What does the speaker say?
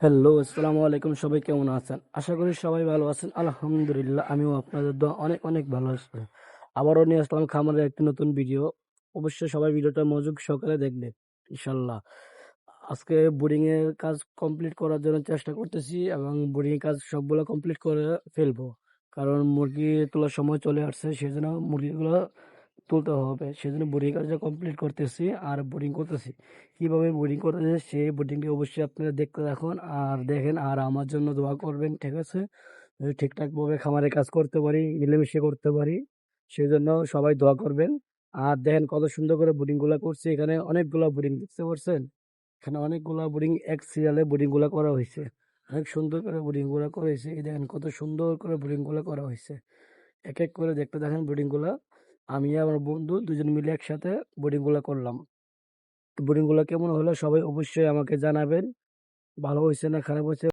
Hello, আসসালামু আলাইকুম। সবাই কেমন আছেন? আশা করি সবাই ভালো আছেন। আলহামদুলিল্লাহ, আমিও আপনাদের দোয়া অনেক অনেক ভালো আছি। আবারও নিয়ে আসলাম খামারের একটি নতুন ভিডিও। অবশ্যই সবাই ভিডিওটা মনোযোগ সহকারে দেখবেন ইনশাল্লাহ। আজকে বোর্ডিং এর কাজ কমপ্লিট করার জন্য চেষ্টা করতেছি এবং বোর্ডিং এর কাজ সবগুলো কমপ্লিট করে ফেলবো, কারণ মুরগি তোলার সময় চলে আসছে। সেজন্য মুরগিগুলো তুলতে হবে, সেজন্য বোর্ডিং কাজটা কমপ্লিট করতেছি আর বোর্ডিং করতেছি। কিভাবে বোর্ডিং করতেছে সেই বোর্ডিংটি অবশ্যই আপনারা দেখতে থাকুন আর দেখেন, আর আমার জন্য দোয়া করবেন, ঠিক আছে? যদি ঠিকঠাক ভাবে খামারে কাজ করতে পারি, মিলেমিশে করতে পারি, সেই জন্য সবাই দোয়া করবেন। আর দেখেন কত সুন্দর করে বোর্ডিং গুলা করছি। এখানে অনেকগুলা বোর্ডিং দেখতে পাচ্ছেন, এখানে অনেকগুলা বোর্ডিং এক সিরিয়ালে বোর্ডিং গুলা করা হয়েছে। অনেক সুন্দর করে বোর্ডিং গুলা করা হয়েছে। এই দেখেন কত সুন্দর করে বোর্ডিং গুলা করা হয়েছে। এক এক করে দেখতে দেখেন বোর্ডিং গুলা। আমি আর আমার বন্ধু দুজন মিলে একসাথে বোর্ডিং গুলা করলাম। বোর্ডিং গুলা কেমন হলো সবাই অবশ্যই আমাকে জানাবেন। ভালো হয়েছে না খারাপ হয়েছে